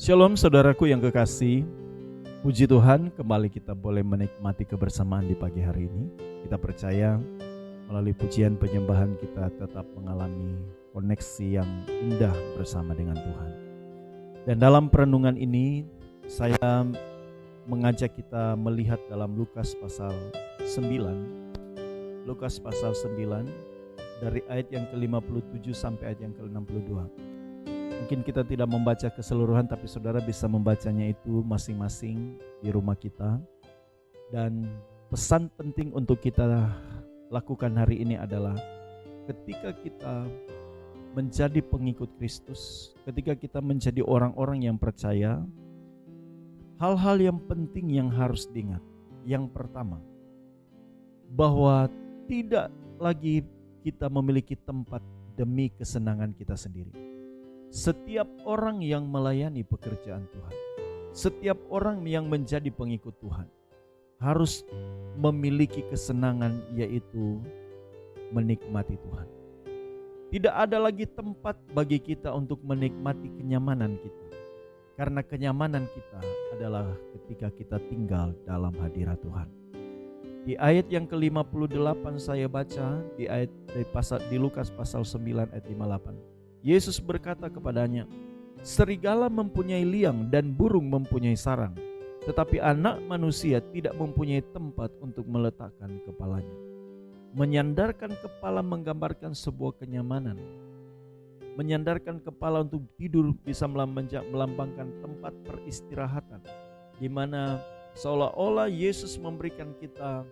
Shalom saudaraku yang kekasih, puji Tuhan kembali kita boleh menikmati kebersamaan di pagi hari ini. Kita percaya melalui pujian penyembahan kita tetap mengalami koneksi yang indah bersama dengan Tuhan. Dan dalam perenungan ini saya mengajak kita melihat dalam Lukas pasal 9. Lukas pasal 9 dari ayat yang ke-57 sampai ayat yang ke-62. Mungkin kita tidak membaca keseluruhan, tapi saudara bisa membacanya itu masing-masing di rumah kita. Dan pesan penting untuk kita lakukan hari ini adalah ketika kita menjadi pengikut Kristus, ketika kita menjadi orang-orang yang percaya, hal-hal yang penting yang harus diingat. Yang pertama, bahwa tidak lagi kita memiliki tempat demi kesenangan kita sendiri. Setiap orang yang melayani pekerjaan Tuhan, setiap orang yang menjadi pengikut Tuhan harus memiliki kesenangan, yaitu menikmati Tuhan. Tidak ada lagi tempat bagi kita untuk menikmati kenyamanan kita, karena kenyamanan kita adalah ketika kita tinggal dalam hadirat Tuhan. Di ayat yang ke-58 saya baca di Lukas pasal 9 ayat 58. Yesus berkata kepadanya, serigala mempunyai liang dan burung mempunyai sarang, tetapi anak manusia tidak mempunyai tempat untuk meletakkan kepalanya. Menyandarkan kepala menggambarkan sebuah kenyamanan. Menyandarkan kepala untuk tidur bisa melambangkan tempat peristirahatan, di mana seolah-olah Yesus memberikan kita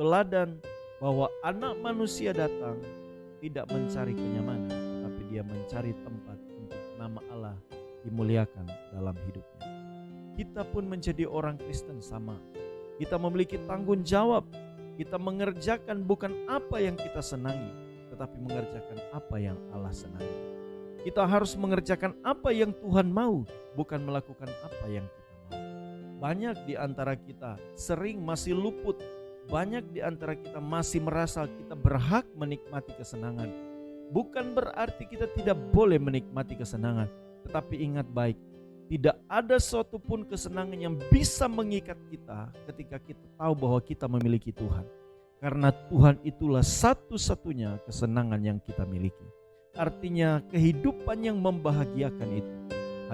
teladan bahwa anak manusia datang tidak mencari kenyamanan, tapi dia mencari tempat untuk nama Allah dimuliakan dalam hidupnya. Kita pun menjadi orang Kristen sama. Kita memiliki tanggung jawab. Kita mengerjakan bukan apa yang kita senangi, tetapi mengerjakan apa yang Allah senangi. Kita harus mengerjakan apa yang Tuhan mau, bukan melakukan apa yang kita mau. Banyak di antara kita sering masih luput. Banyak di antara kita masih merasa kita berhak menikmati kesenangan. Bukan berarti kita tidak boleh menikmati kesenangan, tetapi ingat baik, tidak ada suatu pun kesenangan yang bisa mengikat kita ketika kita tahu bahwa kita memiliki Tuhan. Karena Tuhan itulah satu-satunya kesenangan yang kita miliki. Artinya kehidupan yang membahagiakan itu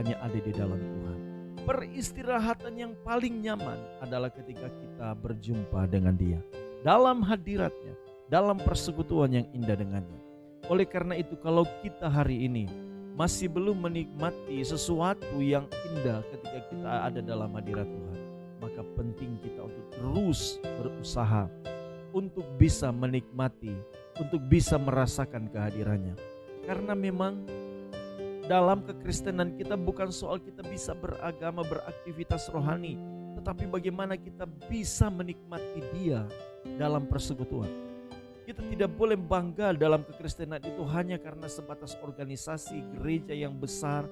hanya ada di dalam Tuhan. Peristirahatan yang paling nyaman adalah ketika kita berjumpa dengan Dia, dalam hadiratnya, dalam persekutuan yang indah dengannya. Oleh karena itu, kalau kita hari ini masih belum menikmati sesuatu yang indah ketika kita ada dalam hadirat Tuhan, maka penting kita untuk terus berusaha untuk bisa menikmati, untuk bisa merasakan kehadirannya. Karena memang dalam kekristenan kita bukan soal kita bisa beragama, beraktivitas rohani, tetapi bagaimana kita bisa menikmati Dia dalam persekutuan. Kita tidak boleh bangga dalam kekristenan itu hanya karena sebatas organisasi gereja yang besar,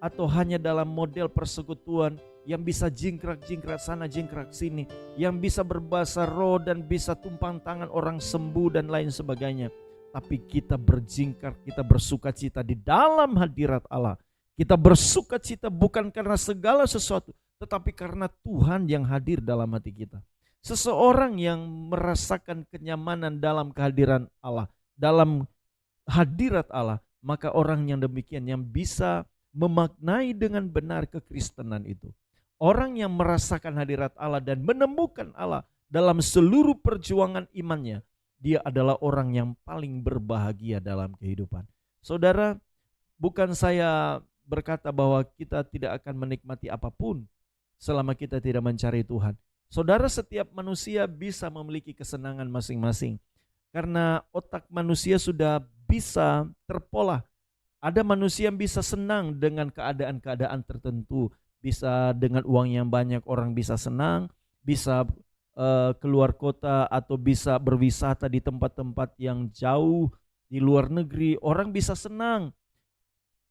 atau hanya dalam model persekutuan yang bisa jingkrak-jingkrak sana jingkrak sini, yang bisa berbahasa roh dan bisa tumpang tangan orang sembuh dan lain sebagainya. Tapi kita berjingkar, kita bersukacita di dalam hadirat Allah. Kita bersukacita bukan karena segala sesuatu, tetapi karena Tuhan yang hadir dalam hati kita. Seseorang yang merasakan kenyamanan dalam kehadiran Allah, dalam hadirat Allah, maka orang yang demikian yang bisa memaknai dengan benar kekristenan itu. Orang yang merasakan hadirat Allah dan menemukan Allah dalam seluruh perjuangan imannya, dia adalah orang yang paling berbahagia dalam kehidupan. Saudara, bukan saya berkata bahwa kita tidak akan menikmati apapun selama kita tidak mencari Tuhan. Saudara, setiap manusia bisa memiliki kesenangan masing-masing, karena otak manusia sudah bisa terpola. Ada manusia yang bisa senang dengan keadaan-keadaan tertentu, bisa dengan uang yang banyak orang bisa senang, bisa keluar kota atau bisa berwisata di tempat-tempat yang jauh di luar negeri, orang bisa senang.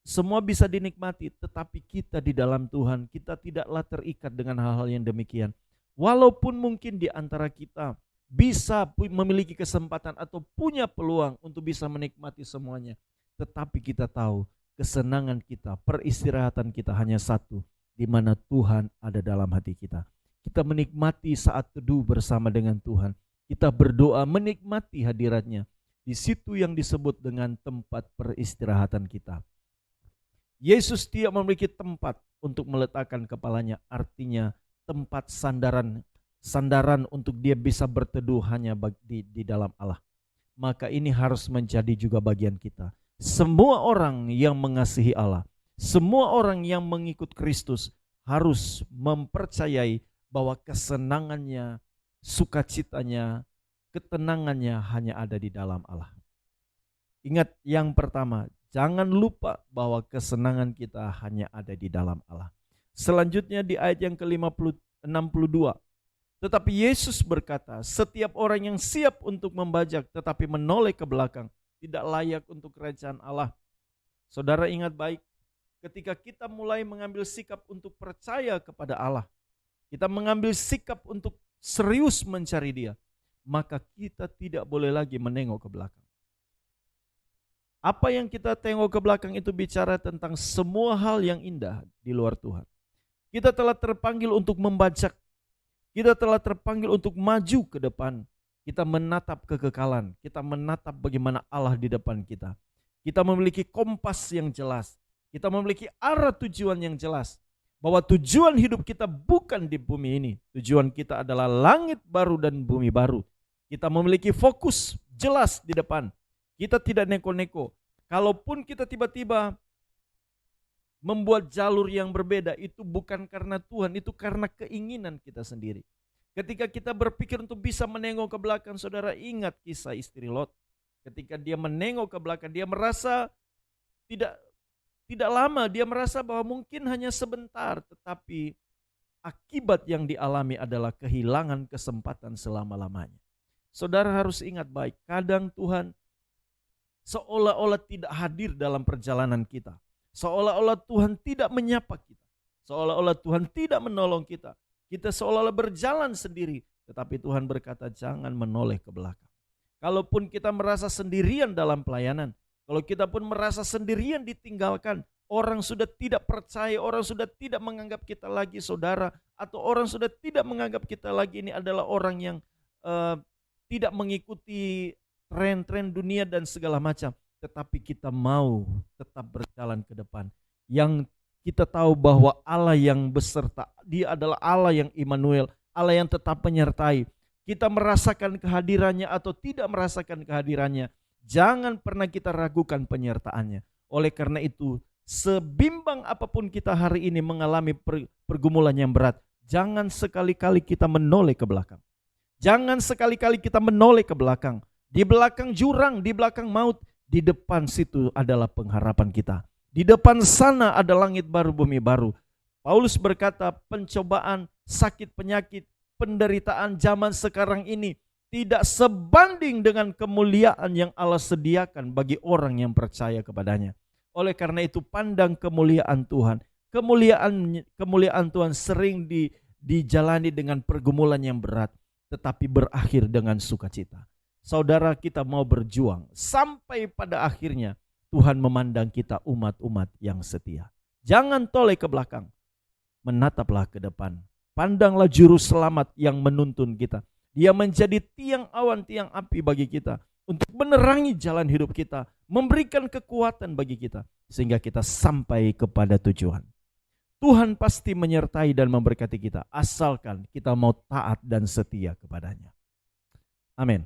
Semua bisa dinikmati, tetapi kita di dalam Tuhan, kita tidaklah terikat dengan hal-hal yang demikian. Walaupun mungkin di antara kita bisa memiliki kesempatan atau punya peluang untuk bisa menikmati semuanya, tetapi kita tahu kesenangan kita, peristirahatan kita hanya satu, di mana Tuhan ada dalam hati kita. Kita menikmati saat teduh bersama dengan Tuhan. Kita berdoa menikmati hadiratnya. Di situ yang disebut dengan tempat peristirahatan kita. Yesus tidak memiliki tempat untuk meletakkan kepalanya, artinya tempat sandaran untuk dia bisa berteduh hanya di dalam Allah. Maka ini harus menjadi juga bagian kita. Semua orang yang mengasihi Allah, semua orang yang mengikut Kristus harus mempercayai bahwa kesenangannya, sukacitanya, ketenangannya hanya ada di dalam Allah. Ingat yang pertama, jangan lupa bahwa kesenangan kita hanya ada di dalam Allah. Selanjutnya di ayat yang ke-62. Tetapi Yesus berkata, setiap orang yang siap untuk membajak tetapi menoleh ke belakang tidak layak untuk kerajaan Allah. Saudara ingat baik, ketika kita mulai mengambil sikap untuk percaya kepada Allah, kita mengambil sikap untuk serius mencari Dia, maka kita tidak boleh lagi menengok ke belakang. Apa yang kita tengok ke belakang itu bicara tentang semua hal yang indah di luar Tuhan. Kita telah terpanggil untuk membajak. Kita telah terpanggil untuk maju ke depan. Kita menatap kekekalan. Kita menatap bagaimana Allah di depan kita. Kita memiliki kompas yang jelas. Kita memiliki arah tujuan yang jelas. Bahwa tujuan hidup kita bukan di bumi ini. Tujuan kita adalah langit baru dan bumi baru. Kita memiliki fokus jelas di depan. Kita tidak neko-neko. Kalaupun kita tiba-tiba membuat jalur yang berbeda, itu bukan karena Tuhan, itu karena keinginan kita sendiri. Ketika kita berpikir untuk bisa menengok ke belakang, saudara ingat kisah istri Lot. Ketika dia menengok ke belakang, dia merasa tidak lama, dia merasa bahwa mungkin hanya sebentar, tetapi akibat yang dialami adalah kehilangan kesempatan selama-lamanya. Saudara harus ingat baik, kadang Tuhan seolah-olah tidak hadir dalam perjalanan kita. Seolah-olah Tuhan tidak menyapa kita. Seolah-olah Tuhan tidak menolong kita. Kita seolah-olah berjalan sendiri. Tetapi Tuhan berkata jangan menoleh ke belakang. Kalaupun kita merasa sendirian dalam pelayanan. Kalau kita pun merasa sendirian ditinggalkan. Orang sudah tidak percaya. Orang sudah tidak menganggap kita lagi saudara. Atau orang sudah tidak menganggap kita lagi ini adalah orang yang tidak mengikuti tren-tren dunia dan segala macam. Tetapi kita mau tetap berjalan ke depan. Yang kita tahu bahwa Allah yang beserta, Dia adalah Allah yang Immanuel, Allah yang tetap menyertai. Kita merasakan kehadirannya atau tidak merasakan kehadirannya, jangan pernah kita ragukan penyertaannya. Oleh karena itu, sebimbang apapun kita hari ini mengalami pergumulan yang berat, jangan sekali-kali kita menoleh ke belakang. Jangan sekali-kali kita menoleh ke belakang. Di belakang jurang, di belakang maut, di depan situ adalah pengharapan kita. Di depan sana ada langit baru, bumi baru. Paulus berkata pencobaan, sakit, penyakit, penderitaan zaman sekarang ini tidak sebanding dengan kemuliaan yang Allah sediakan bagi orang yang percaya kepadanya. Oleh karena itu pandang kemuliaan Tuhan. Kemuliaan Tuhan sering dijalani dengan pergumulan yang berat, tetapi berakhir dengan sukacita. Saudara, kita mau berjuang sampai pada akhirnya Tuhan memandang kita umat-umat yang setia. Jangan toleh ke belakang, menataplah ke depan. Pandanglah juru selamat yang menuntun kita. Dia menjadi tiang awan, tiang api bagi kita untuk menerangi jalan hidup kita, memberikan kekuatan bagi kita sehingga kita sampai kepada tujuan. Tuhan pasti menyertai dan memberkati kita asalkan kita mau taat dan setia kepadanya. Amin.